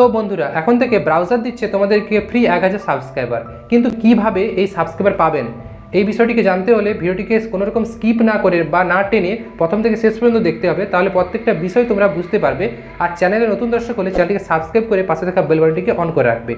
তো বন্ধুরা, এখন থেকে ব্রাউজার দিচ্ছে তোমাদেরকে ফ্রি 1000 সাবস্ক্রাইবার। কিন্তু কিভাবে এই সাবস্ক্রাইবার পাবেন, এই বিষয়টিকে জানতে হলে ভিডিওটিকে কোনো রকম স্কিপ না করে বা না টেনে প্রথম থেকে শেষ পর্যন্ত দেখতে হবে, তাহলে প্রত্যেকটা বিষয় তোমরা বুঝতে পারবে। আর চ্যানেলে নতুন দর্শক হলে চ্যানেলটিকে সাবস্ক্রাইব করে পাশে থাকা বেল বাটনটিকে অন করে রাখবে।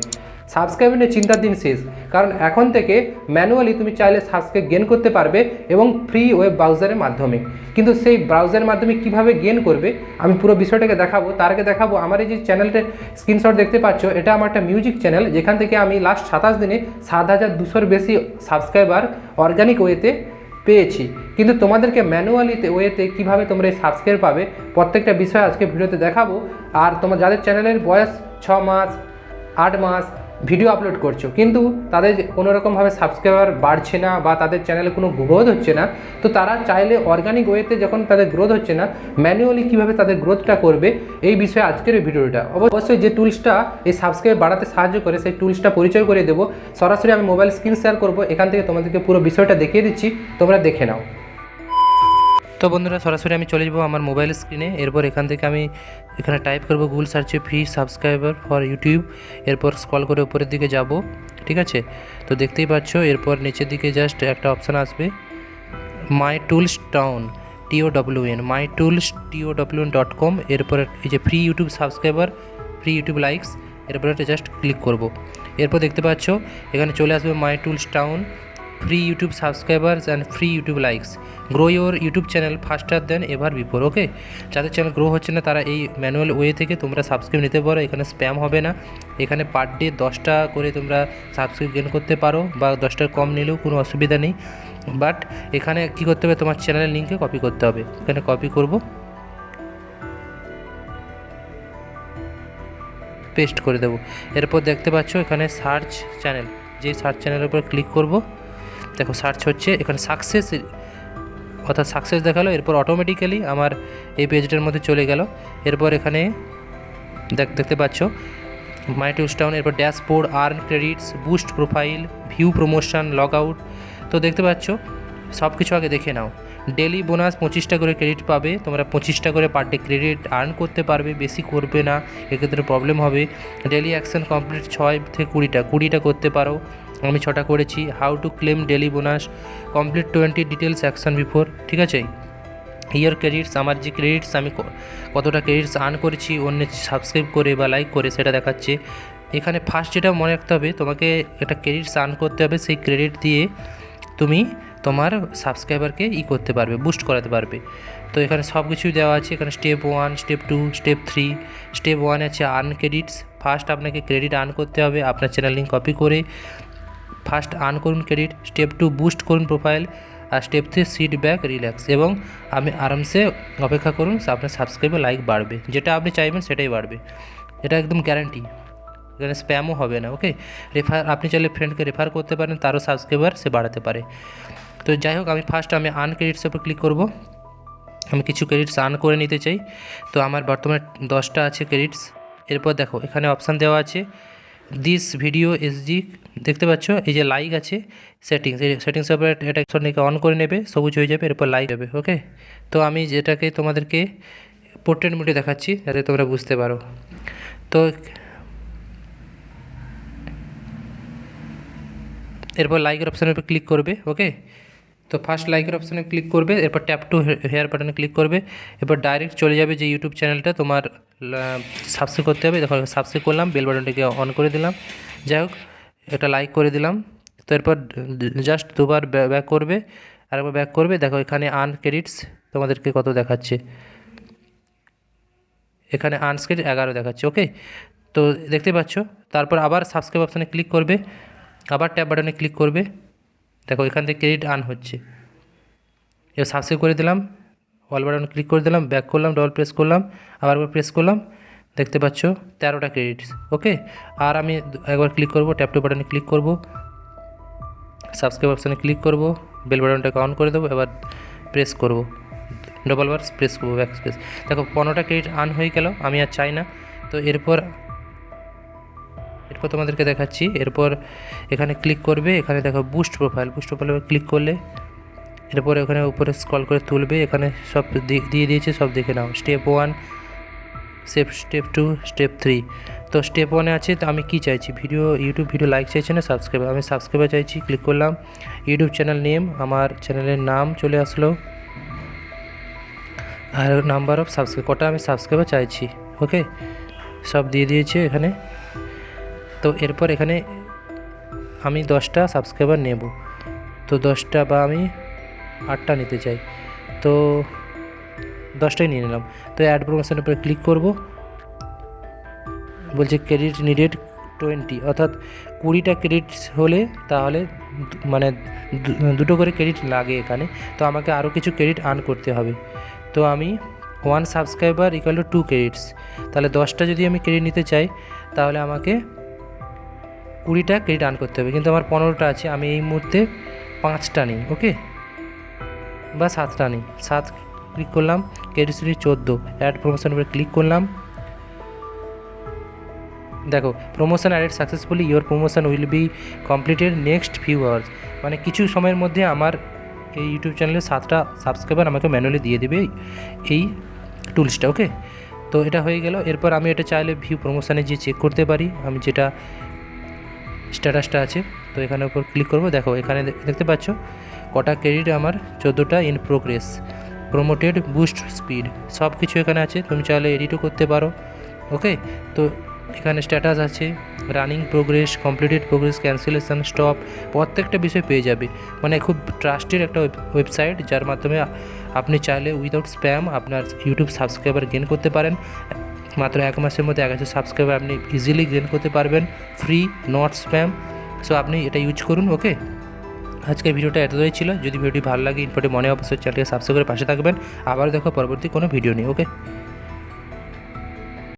সাবস্ক্রাইব নিয়ে চিন্তার দিন শেষ, কারণ এখন থেকে ম্যানুয়ালি তুমি চাইলে সাবস্ক্রাইব গেন করতে পারবে এবং ফ্রি ওয়েব ব্রাউজারের মাধ্যমে। কিন্তু সেই ব্রাউজারের মাধ্যমে কিভাবে গেন করবে আমি পুরো বিষয়টাকে দেখাবো। তার আগে দেখাবো আমার এই যে চ্যানেলটা স্ক্রিনশট দেখতে পাচ্ছ, এটা আমার একটা মিউজিক চ্যানেল, যেখান থেকে আমি লাস্ট 27 দিনে 7200-র বেশি সাবস্ক্রাইবার অর্গানিক ওয়েতে পেয়েছি। কিন্তু তোমাদেরকে ম্যানুয়ালি ওয়েতে কীভাবে তোমরা এই সাবস্ক্রাইব পাবে প্রত্যেকটা বিষয় আজকে ভিডিওতে দেখাবো। আর তোমার যাদের চ্যানেলের বয়স 6 মাস 8 মাস ভিডিও আপলোড করছো, কিন্তু তাদের কোনো রকমভাবে সাবস্ক্রাইবার বাড়ছে না বা তাদের চ্যানেলে কোনো গ্রোথ হচ্ছে না, তো তারা চাইলে অর্গানিক ওয়েতে যখন তাদের গ্রোথ হচ্ছে না, ম্যানুয়ালি কীভাবে তাদের গ্রোথটা করবে এই বিষয়ে আজকের এই ভিডিওটা। অবশ্যই যে টুলসটা এই সাবস্ক্রাইব বাড়াতে সাহায্য করে সেই টুলসটা পরিচয় করে দেবো। সরাসরি আমি মোবাইল স্ক্রিন শেয়ার করবো, এখান থেকে তোমাদেরকে পুরো বিষয়টা দেখিয়ে দিচ্ছি, তোমরা দেখে নাও। তো বন্ধুরা, সরাসরি আমি চলে যাবো আমার মোবাইল স্ক্রিনে। এরপর এখান থেকে আমি এখানে টাইপ করব গুগল সার্চে ফ্রি সাবস্ক্রাইবার ফর ইউটিউব। এরপর স্ক্রল করে উপরের দিকে যাব, ঠিক আছে? তো দেখতেই পাচ্ছ, এরপর নিচের দিকে জাস্ট একটা অপশান আসবে my tools town TOWN mytoolstown.com। এরপর এই যে free YouTube subscriber, free YouTube likes, এরপর এটা জাস্ট ক্লিক করব। এরপর দেখতে পাচ্ছ এখানে চলে আসবে my tools town, free YouTube subscribers and free YouTube likes, grow your YouTube channel faster than ever before. Okay, যাদের চ্যানেল গ্রো হচ্ছে না তারা এই ম্যানুয়াল ওয়ে থেকে তোমরা সাবস্ক্রাইব নিতে পারো। এখানে স্প্যাম হবে না। এখানে পার ডে 10টা করে তোমরা সাবস্ক্রাইব গেন করতে পারো, বা 10টার কম নিলেও কোনো অসুবিধা নেই। বাট এখানে কী করতে হবে, তোমার চ্যানেলের লিঙ্কে কপি করতে হবে। এখানে কপি করব, পেস্ট করে দেবো। এরপর দেখতে পাচ্ছ এখানে সার্চ চ্যানেল, যে সার্চ চ্যানেলের উপর ক্লিক করব, দেখো সার্চ হচ্ছে, এখানে সাকসেস অর্থাৎ সাকসেস দেখালো। এরপর অটোমেটিক্যালি আমার এই পেজটার মধ্যে চলে গেল। এরপর এখানে দেখতে পাচ্ছ মাই টুলস টাউন, এরপর dashboard, earn credits, boost profile, view promotion, log out. তো দেখতে পাচ্ছ সব কিছু আগে দেখে নাও। ডেলি বোনাস 25টা করে ক্রেডিট পাবে, তোমরা 25টা করে পার ডে ক্রেডিট আর্ন করতে পারবে, বেশি করবে না, এক্ষেত্রে প্রবলেম হবে। ডেলি অ্যাকশন কমপ্লিট 6 থেকে 20টা করতে পারো, আমি 6টা করেছি। How to claim daily bonus, complete 20 details action before, ঠিক আছে? ইয়ার ক্রেডিটস, আমার যে ক্রেডিটস আমি কতটা ক্রেডিটস আর্ন করেছি অন্য সাবস্ক্রাইব করে বা লাইক করে সেটা দেখাচ্ছে। এখানে ফার্স্ট যেটা মনে রাখতে হবে, তোমাকে একটা ক্রেডিটস আর্ন করতে হবে, সেই ক্রেডিট দিয়ে তুমি তোমার সাবস্ক্রাইবারকে করতে পারবে, বুস্ট করাতে পারবে। তো এখানে সব কিছুই দেওয়া আছে। এখানে স্টেপ 1, স্টেপ 2, স্টেপ 3। স্টেপ 1 আছে আর্ন ক্রেডিটস। ফার্স্ট আপনাকে ক্রেডিট আর্ন করতে হবে, আপনার চ্যানেল লিঙ্ক কপি করে ফার্স্ট আর্ন করুন ক্রেডিট। স্টেপ 2 বুস্ট করুন প্রোফাইল। আর স্টেপ 3 সিট ব্যাক রিল্যাক্স, এবং আপনি আরামসে অপেক্ষা করুন, আপনার সাবস্ক্রাইবার লাইক বাড়বে, যেটা আপনি চাইবেন সেটাই বাড়বে, এটা একদম গ্যারান্টি। এখানে স্প্যামও হবে না। ওকে, আপনি চাইলে ফ্রেন্ডকে রেফার করতে পারেন, তারও সাবস্ক্রাইবার সে বাড়াতে পারে। তো যাই হোক, আমি আর্ন ক্রেডিটসের উপর ক্লিক করব। আমি কিছু ক্রেডিটস আর্ন করে নিতে চাই। তো আমার বর্তমানে 10টা আছে ক্রেডিটস। এরপর দেখো এখানে অপশান দেওয়া আছে দিস ভিডিও SG, দেখতে পাচ্ছ এই যে লাইক আছে, সেটিংসের উপর এটা অন করে নেবে, সবুজ হয়ে যাবে, এরপর লাইক যাবে। ওকে, তো আমি যেটাকে তোমাদেরকে পোর্ট্রেট মোডে দেখাচ্ছি যাতে তোমরা বুঝতে পারো। তো এরপর লাইকের অপশানের উপর ক্লিক করবে। ওকে, তো ফার্স্ট লাইকের অপশানে ক্লিক করবে, এরপর ট্যাপ টু হেয়ার বাটনে ক্লিক করবে, এরপর ডাইরেক্ট চলে যাবে যে ইউটিউব চ্যানেলটা তোমার সাবস্ক্রাইব করতে হবে। দেখো সাবস্ক্রাইব করলাম, বেল বাটনটাকে অন করে দিলাম, যাই হোক এটা লাইক করে দিলাম। তো এরপর জাস্ট দুবার ব্যাক করবে, আরেকবার ব্যাক করবে। দেখো এখানে আর্ন ক্রেডিটস তোমাদেরকে কত দেখাচ্ছে, এখানে আর্ন ক্রেডিট 11 দেখাচ্ছে। ওকে, তো দেখতে পাচ্ছ। তারপর আবার সাবস্ক্রাইব অপশানে ক্লিক করবে, আবার ট্যাপ বাটনে ক্লিক করবে, দেখো এখান থেকে ক্রেডিট আর্ন হচ্ছে। এবার সাবস্ক্রাইব করে দিলাম, অল বাটন ক্লিক করে দিলাম, ব্যাক করলাম, ডবল প্রেস করলাম, আবার প্রেস করলাম, দেখতে পাচ্ছ 13টা ক্রেডিটস। ওকে, আর আমি একবার ক্লিক করব, ট্যাপ টু বাটনে ক্লিক করব, সাবস্ক্রাইব অপশানে ক্লিক করব, বেল বাটনটাকে অন করে দেবো, এবার প্রেস করব, ডবল বার প্রেস করবো, ব্যাক স্পেস। দেখো 15টা ক্রেডিট আর্ন হয়ে গেল, আমি আর চাই না। তো এরপর তোমাদেরকে দেখাচ্ছি। এরপর এখানে ক্লিক করবে, এখানে দেখো বুস্ট প্রোফাইলে ক্লিক করলে এরপর এখানে উপরে স্ক্রল করে তুলবে, এখানে সব দিয়ে দিয়েছে, সব দেখে নাও। Step 1, step 2, step 3। তো স্টেপ 1-এ আছে, তো আমি কি চাইছি, ইউটিউব ভিডিও লাইক চাইছি না সাবস্ক্রাইবার, আমি সাবস্ক্রাইবার চাইছি, ক্লিক করলাম। ইউটিউব চ্যানেল নেম, আমার চ্যানেলের নাম চলে আসলো, আর নাম্বার অফ সাবস্ক্রাইব, কটা আমি সাবস্ক্রাইবার চাইছি, ওকে সব দিয়ে দিয়েছি এখানে। তো এরপর এখানে আমি 10টা সাবস্ক্রাইবার নেব, তো 10টা বা আমি 8টা নিতে চাই, তো 10টাই নিয়ে নিলাম। তো অ্যাড প্রমোশনের উপরে ক্লিক করব, বলছে ক্রেডিট নিডেড 20, অর্থাৎ 20টা ক্রেডিট হলে তাহলে মানে 2টো করে ক্রেডিট লাগে এখানে, তো আমাকে আরও কিছু ক্রেডিট আর্ন করতে হবে। তো আমি 1 সাবস্ক্রাইবার ইকুয়াল টু 2 ক্রেডিটস, তাহলে 10টা যদি আমি ক্রেডিট নিতে চাই তাহলে আমাকে 20টা ক্রেডিট আর্ন করতে হবে, কিন্তু আমার 15টা আছে, আমি এই মুহূর্তে 5টা নিই, ওকে বা 7টা নিই। 7 ক্লিক করলাম, ক্রেডিট সিটি 14, অ্যাড প্রমোশন উপরে ক্লিক করলাম। দেখো promotion added successfully, your promotion will be completed next few hours, মানে কিছু সময়ের মধ্যে আমার এই ইউটিউব চ্যানেলে 7টা সাবস্ক্রাইবার আমাকে ম্যানুয়ালি দিয়ে দেবে এই টুলসটা, ওকে। তো এটা হয়ে গেল। এরপর আমি এটা চাইলে ভিউ প্রমোশনে গিয়ে চেক করতে পারি, আমি যেটা স্ট্যাটাসটা আছে, তো এখানে উপর ক্লিক করব। দেখো এখানে দেখতে পাচ্ছ কটা ক্রেডিট আমার, 14টা in progress, promoted, boost speed, সব কিছু এখানে আছে, তুমি চাইলে এডিটও করতে পারো, ওকে। তো এখানে স্ট্যাটাস আছে, running progress, completed progress, cancellation, stop, প্রত্যেকটা বিষয় পেয়ে যাবে, মানে খুব ট্রাস্টেড একটা ওয়েবসাইট, যার মাধ্যমে আপনি চাইলে উইদাউট স্প্যাম আপনার ইউটিউব সাবস্ক্রাইবার গেন করতে পারেন। মাত্র 1 মাসের মধ্যে 1000 সাবস্ক্রাইবার আপনি ইজিলি গেন করতে পারবেন, ফ্রি, নট স্প্যাম। সো আপনি এটা ইউজ করুন, ওকে। আজকের ভিডিওটা এতটাই ছিল। যদি ভিডিওটি ভালো লাগে ইনফোটি মনে অবশ্যই চ্যানেলকে সাবস্ক্রাইব করে পাশে থাকবেন। আবার দেখো পরবর্তী কোনো ভিডিও নিয়ে, ওকে।